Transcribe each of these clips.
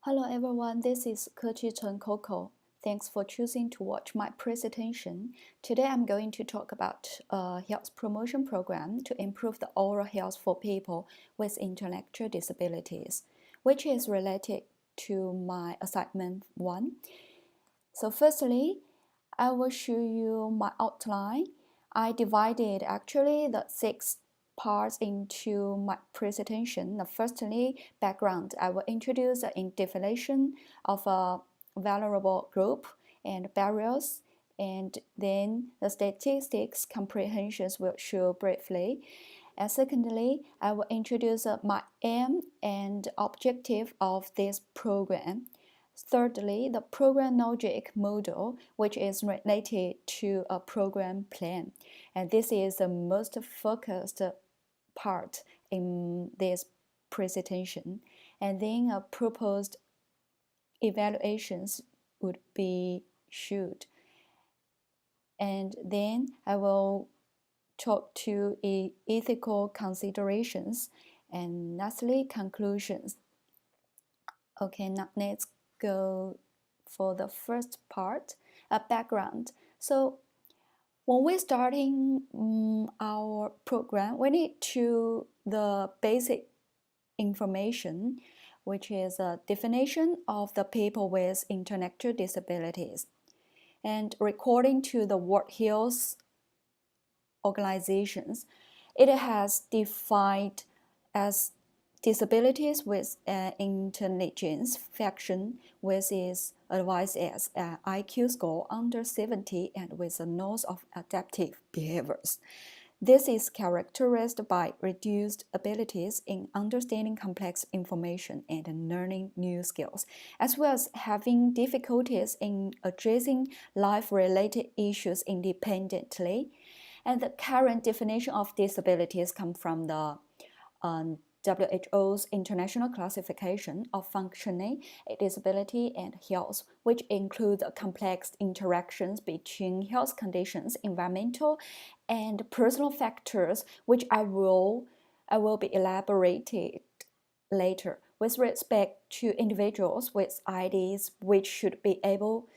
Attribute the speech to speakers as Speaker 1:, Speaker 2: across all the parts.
Speaker 1: Hello everyone, this is Keqi Chen Coco. Thanks for choosing to watch my presentation. Today I'm going to talk about a health promotion program to improve the oral health for people with intellectual disabilities, which is related to my assignment 1. So firstly, I will show you my outline. I divided actually the 6 parts into my presentation. Firstly, background. I will introduce the definition of a vulnerable group and barriers, and then the statistics comprehensions will show briefly. And secondly, I will introduce my aim and objective of this program. Thirdly, the program logic model, which is related to a program plan. And this is the most focused part in this presentation. And then proposed evaluations would be should. And then I will talk to ethical considerations and lastly conclusions. Okay, now let's go for the first part, a background. So when we're starting our program, we need to the basic information, which is a definition of the people with intellectual disabilities. And according to the World Health Organizations, it has defined as disabilities with intelligence function with its advised as an IQ score under 70 and with a loss of adaptive behaviors. This is characterized by reduced abilities in understanding complex information and learning new skills, as well as having difficulties in addressing life-related issues independently. And the current definition of disabilities comes from the WHO's International Classification of Functioning, Disability and Health, which includes complex interactions between health conditions, environmental, and personal factors, which I will be elaborated later. With respect to individuals with IDs, which should be able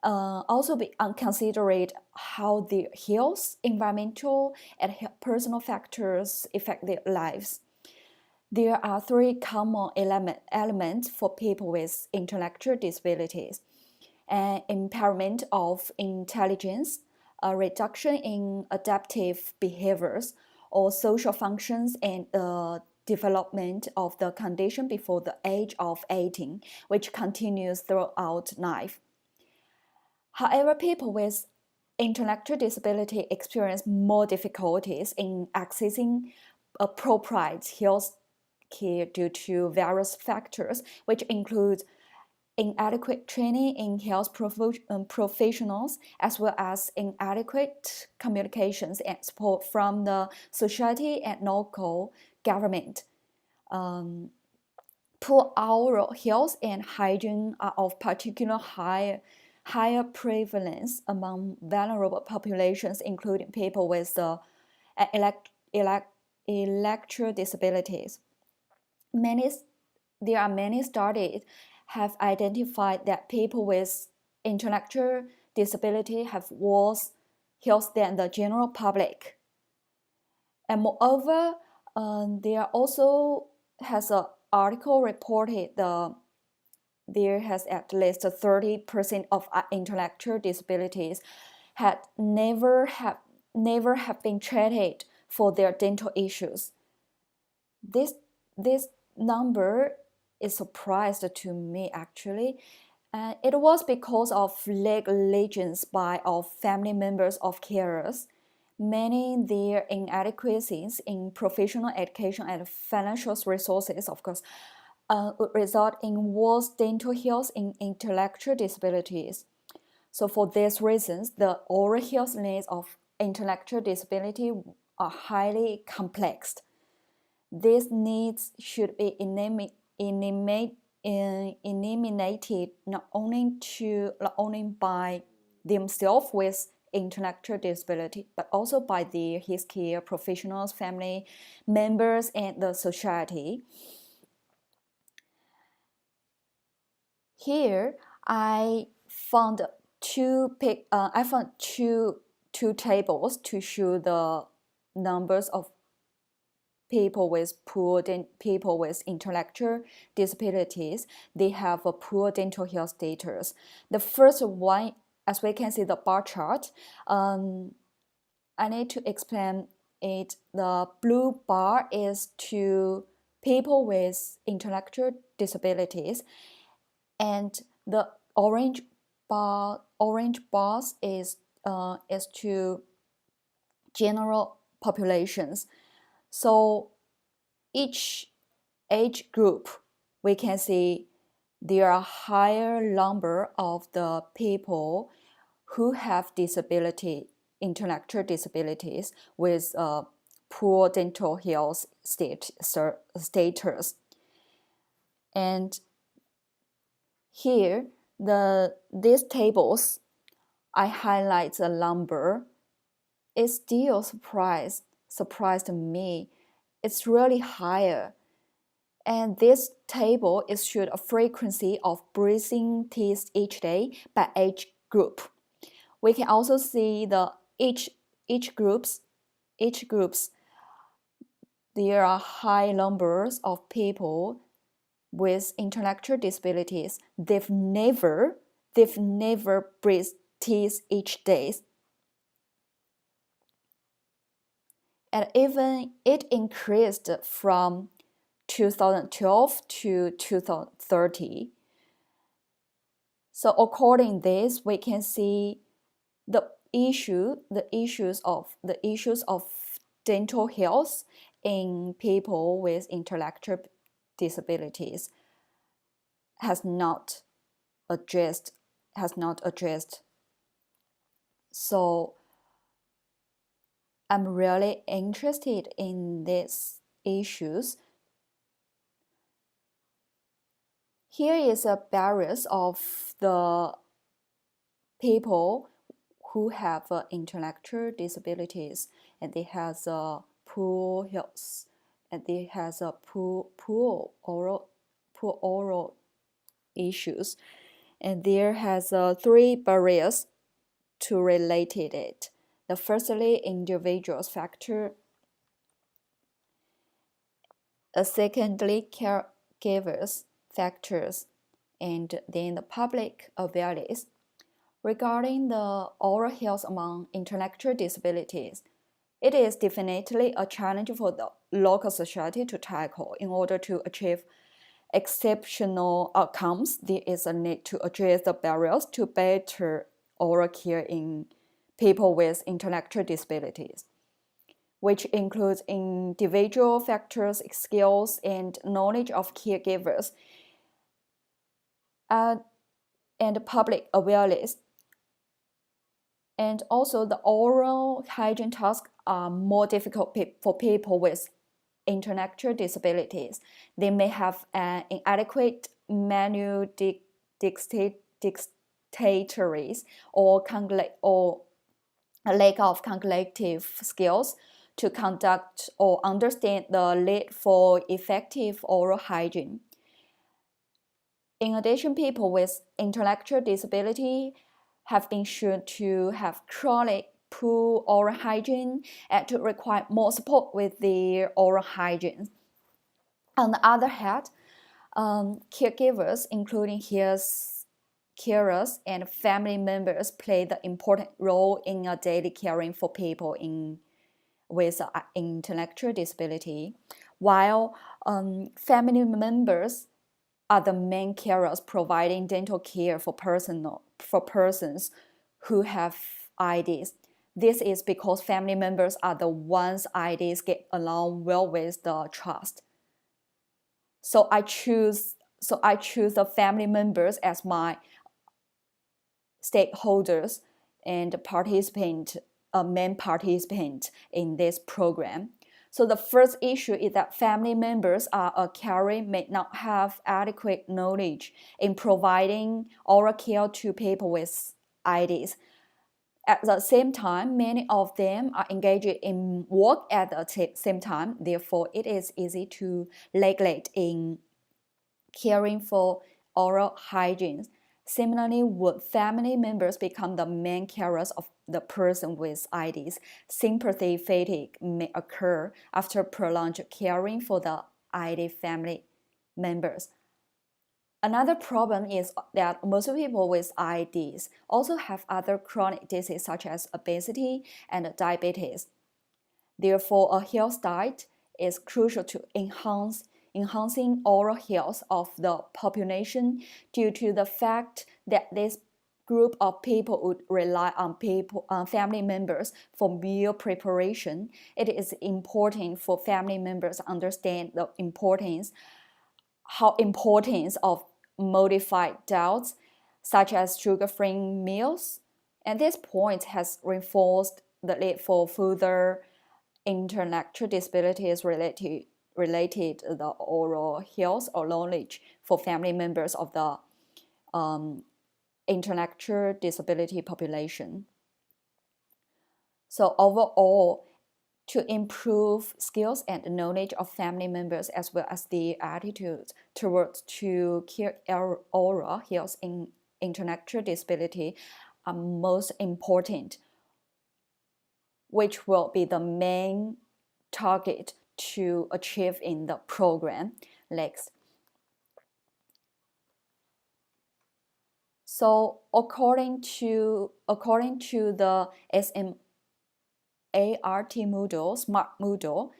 Speaker 1: also be considered how their health, environmental, and personal factors affect their lives. There are 3 common elements for people with intellectual disabilities: impairment of intelligence, a reduction in adaptive behaviors or social functions, and development of the condition before the age of 18, which continues throughout life. However, people with intellectual disability experience more difficulties in accessing appropriate health care due to various factors, which include inadequate training in health professionals, as well as inadequate communications and support from the society and local government. Poor oral health and hygiene are of particular higher prevalence among vulnerable populations, including people with intellectual disabilities. There are many studies have identified that people with intellectual disability have worse health than the general public. And moreover, there also has an article reported there has at least 30% of intellectual disabilities had never have been treated for their dental issues. This number is surprised to me actually. It was because of negligence by of family members of carers. Many their inadequacies in professional education and financial resources, of course, would result in worse dental health in intellectual disabilities. So for these reasons, the oral health needs of intellectual disability are highly complex. These needs should be eliminated not only by themselves with intellectual disability, but also by their healthcare professionals, family members, and the society. Here I found two tables to show the numbers of people with people with intellectual disabilities. They have a poor dental health status. The first one, as we can see the bar chart, I need to explain it. The blue bar is to people with intellectual disabilities, and the orange bars is to general populations. So each age group, we can see there are higher number of the people who have intellectual disabilities with poor dental health status. And here, these tables, I highlight the number. It still surprised me. It's really higher. And this table is showed a frequency of bruising teeth each day by age group. We can also see the each groups. There are high numbers of people with intellectual disabilities. They've never bruised teeth each day. And even it increased from 2012 to 2030. So according to this, we can see the issues of dental health in people with intellectual disabilities has not addressed. So I'm really interested in these issues. Here is a barriers of the people who have intellectual disabilities, and they has a poor health, and they has a poor oral issues, and there has three barriers to related it. The firstly, individuals factor. Secondly, caregivers factors, and then the public awareness. Regarding the oral health among intellectual disabilities, it is definitely a challenge for the local society to tackle. In order to achieve exceptional outcomes, there is a need to address the barriers to better oral care in people with intellectual disabilities, which includes individual factors, skills, and knowledge of caregivers, and public awareness. And also, the oral hygiene tasks are more difficult for people with intellectual disabilities. They may have an inadequate manual dexterity or a lack of cognitive skills to conduct or understand the need for effective oral hygiene. In addition, people with intellectual disability have been shown to have chronic poor oral hygiene and to require more support with their oral hygiene. On the other hand, caregivers, including carers and family members, play the important role in a daily caring for people with intellectual disability, while family members are the main carers providing dental care for persons who have IDs. This is because family members are the ones IDs get along well with the trust. So I choose the family members as my stakeholders and main participant in this program. So the first issue is that family members caring may not have adequate knowledge in providing oral care to people with IDs. At the same time, many of them are engaged in work at the same time. Therefore, it is easy to neglect in caring for oral hygiene. Similarly, would family members become the main carers of the person with IDs, sympathy fatigue may occur after prolonged caring for the ID family members. Another problem is that most people with IDs also have other chronic diseases such as obesity and diabetes. Therefore, a health diet is crucial to enhancing oral health of the population due to the fact that this group of people would rely on family members for meal preparation. It is important for family members to understand the importance of modified diets, such as sugar-free meals. And this point has reinforced the need for further intellectual disabilities related to the oral health or knowledge for family members of the intellectual disability population. So overall, to improve skills and knowledge of family members as well as the attitudes towards to care oral health in intellectual disability are most important, which will be the main target to achieve in the program. Next. So according to the SMART model, SMART model,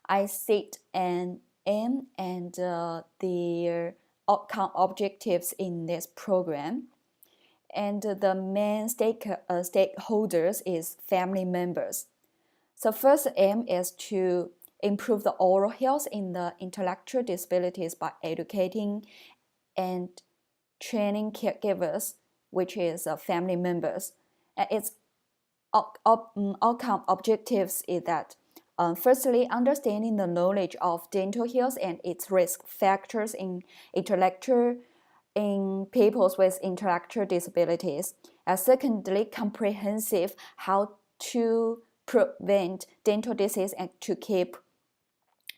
Speaker 1: I set an aim and the outcome objectives in this program. And the main stakeholders is family members. So first aim is to improve the oral health in the intellectual disabilities by educating and training caregivers, which is family members. And its outcome objectives is that firstly, understanding the knowledge of dental health and its risk factors in people with intellectual disabilities. And secondly, comprehensive how to prevent dental disease and to keep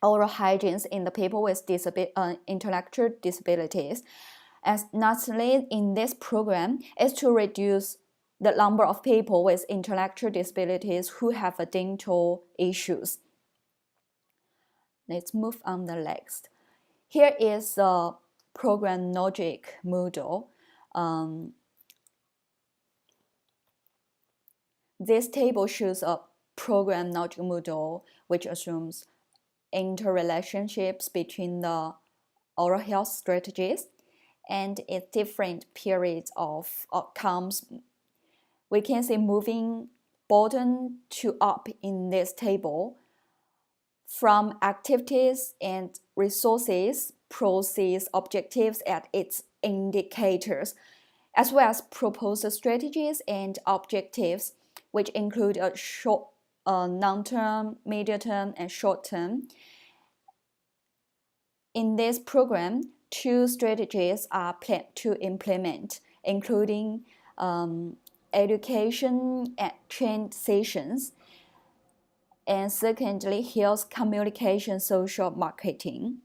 Speaker 1: oral hygiene in the people with intellectual disabilities. And lastly, in this program is to reduce the number of people with intellectual disabilities who have dental issues. Let's move on the next. Here is the program logic model. This table shows a program logic model which assumes interrelationships between the oral health strategies and its different periods of outcomes. We can see moving bottom to up in this table from activities and resources, process objectives at its indicators, as well as proposed strategies and objectives, which include a short, long-term, medium-term, and short-term. In this program, 2 strategies are planned to implement, including education and transitions, and secondly, health communication, social marketing.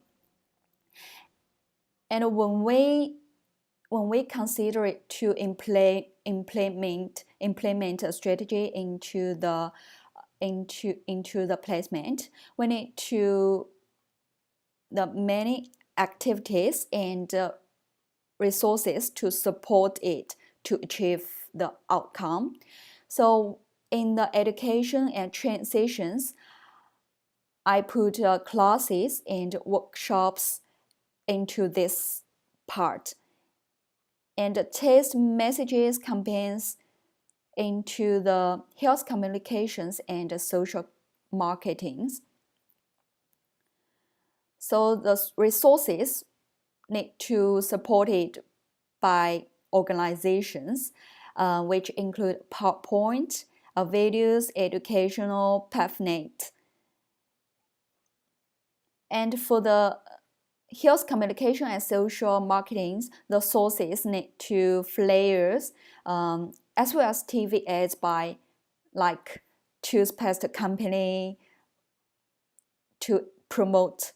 Speaker 1: And when we consider it to implement a strategy into the placement, we need to the many activities and resources to support it to achieve the outcome. So in the education and transitions, I put classes and workshops into this part, and test messages campaigns into the health communications and social marketings. So the resources need to support it by organizations, which include PowerPoint, videos, educational pamphlet. And for the health communication and social marketing, the sources need to flyers, as well as TV ads by like toothpaste company to promote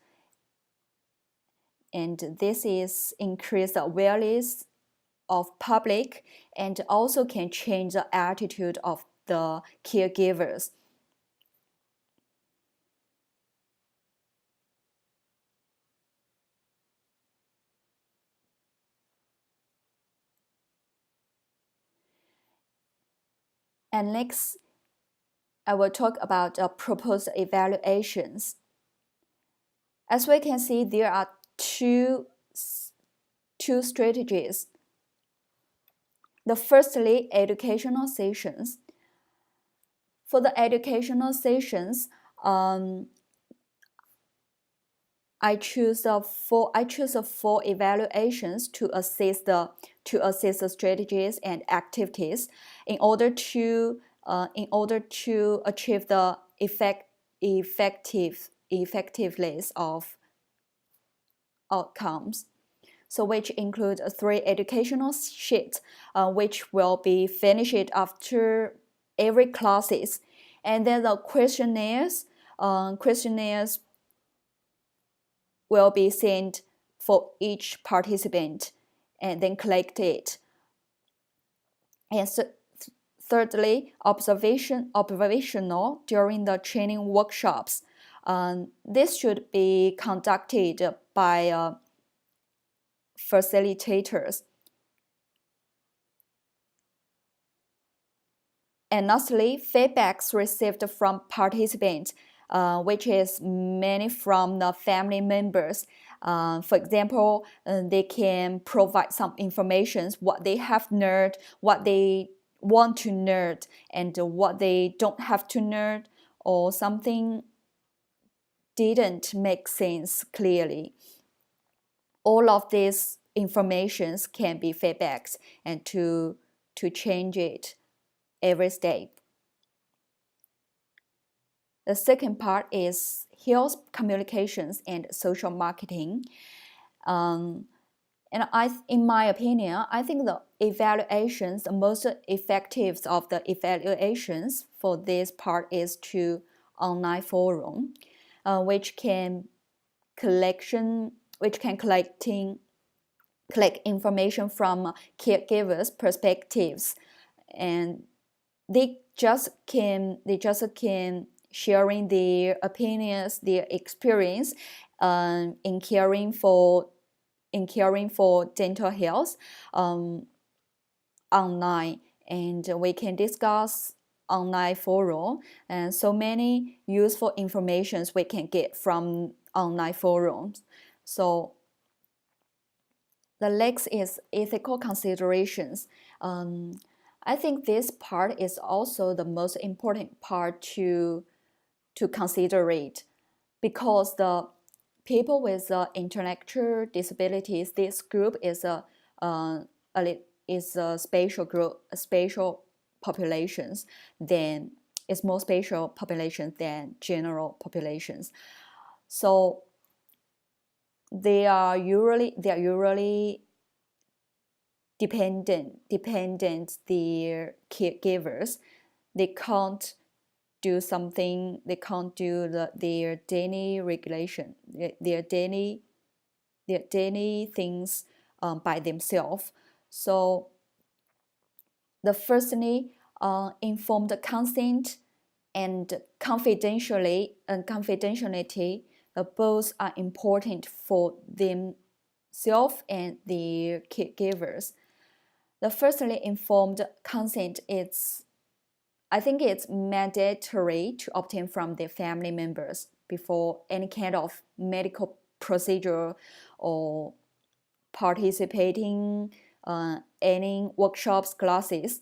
Speaker 1: and this is increase the awareness of public and also can change the attitude of the caregivers. And next, I will talk about proposed evaluations. As we can see, there are two strategies. The firstly, educational sessions. For the educational sessions, I choose four evaluations to assess the strategies and activities in order to achieve the effectiveness of outcomes. So which include three educational sheets, which will be finished after every classes, and then the questionnaires will be sent for each participant and then collect it. And thirdly, observational during the training workshops. This should be conducted by facilitators. And lastly, feedbacks received from participants, which is mainly from the family members. For example, they can provide some information, what they have learned, what they want to learn, and what they don't have to learn, or something didn't make sense clearly. All of these informations can be feedbacks and to change it every step. The second part is health communications and social marketing. And in my opinion, I think the evaluations, the most effective of the evaluations for this part is to online forum, which can collect information from caregivers' perspectives, and they just can sharing their opinions, their experience in caring for dental health online, and we can discuss online forum, and so many useful informations we can get from online forums. So the next is ethical considerations. I think this part is also the most important part to consider it, because the people with intellectual disabilities, this group is a special group, special populations than is more special populations than general populations. So they are usually dependent their caregivers. They can't do something, they can't do their daily regulation, their daily things by themselves. So the firstly, informed consent and confidentiality, both are important for themselves and their caregivers. The firstly, informed consent is, I think it's mandatory to obtain from their family members before any kind of medical procedure or participating any workshops, classes.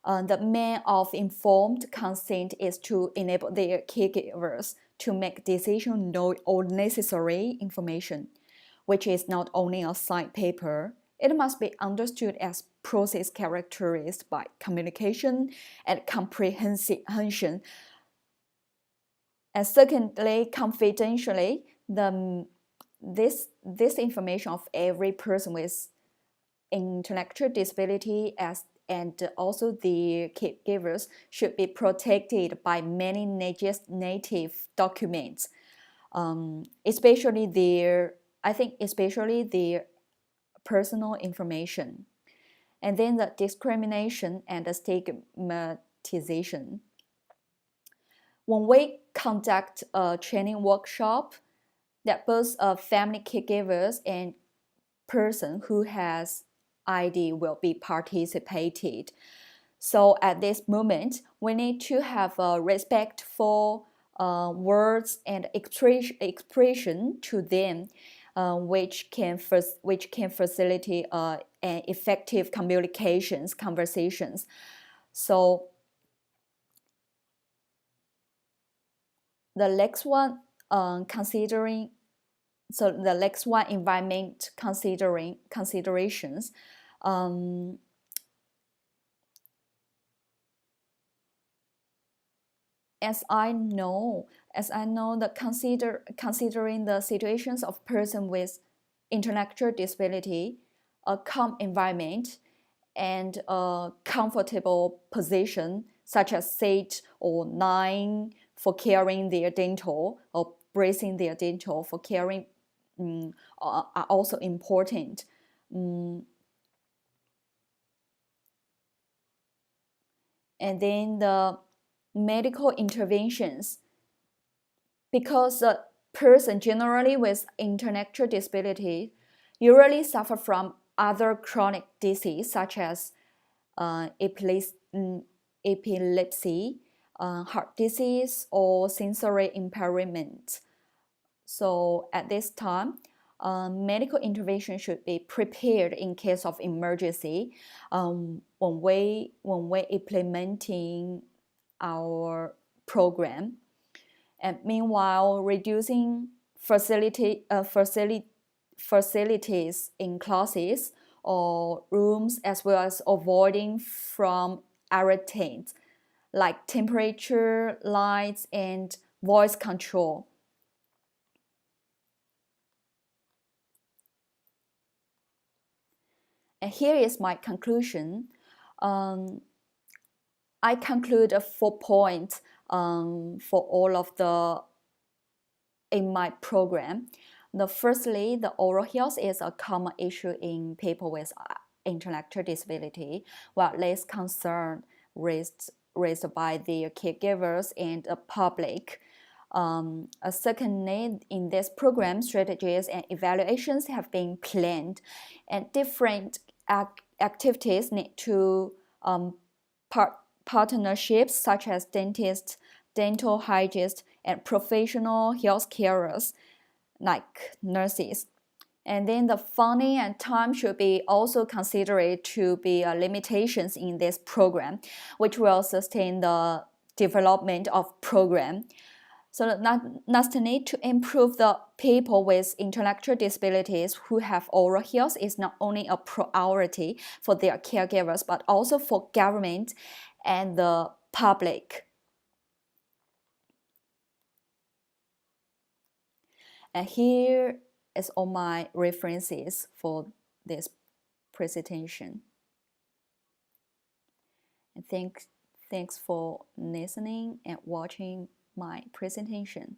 Speaker 1: The main of informed consent is to enable their caregivers to make decisions, know all necessary information, which is not only a signed paper. It must be understood as process characterized by communication and comprehension. And secondly, confidentially, this information of every person with intellectual disability and also the caregivers should be protected by many native documents, especially their I think especially the personal information. And then the discrimination and the stigmatization. When we conduct a training workshop, that both family caregivers and person who has ID will be participated. So at this moment, we need to have a respectful words and expression to them, which can facilitate an effective conversations. So the next one, environment considerations. As I know that considering the situations of person with intellectual disability, a calm environment, and a comfortable position such as seat or lying for carrying their dental or bracing their dental for carrying are also important. And then the medical interventions, because a person generally with intellectual disability usually suffer from other chronic disease such as epilepsy, heart disease, or sensory impairment. So at this time, medical intervention should be prepared in case of emergency when we implementing our program. And meanwhile, reducing facilities in classes or rooms, as well as avoiding from irritants like temperature, lights, and voice control. And here is my conclusion. I conclude 4 points for all of the in my program. Firstly, the oral health is a common issue in people with intellectual disability, while less concern raised by their caregivers and the public. Secondly, in this program, strategies and evaluations have been planned, and different activities need to partnerships such as dentists, dental hygienists, and professional health carers like nurses. And then the funding and time should be also considered to be limitations in this program, which will sustain the development of program. So lastly, to improve the people with intellectual disabilities who have oral health is not only a priority for their caregivers, but also for government and the public. And here is all my references for this presentation. And thanks for listening and watching my presentation.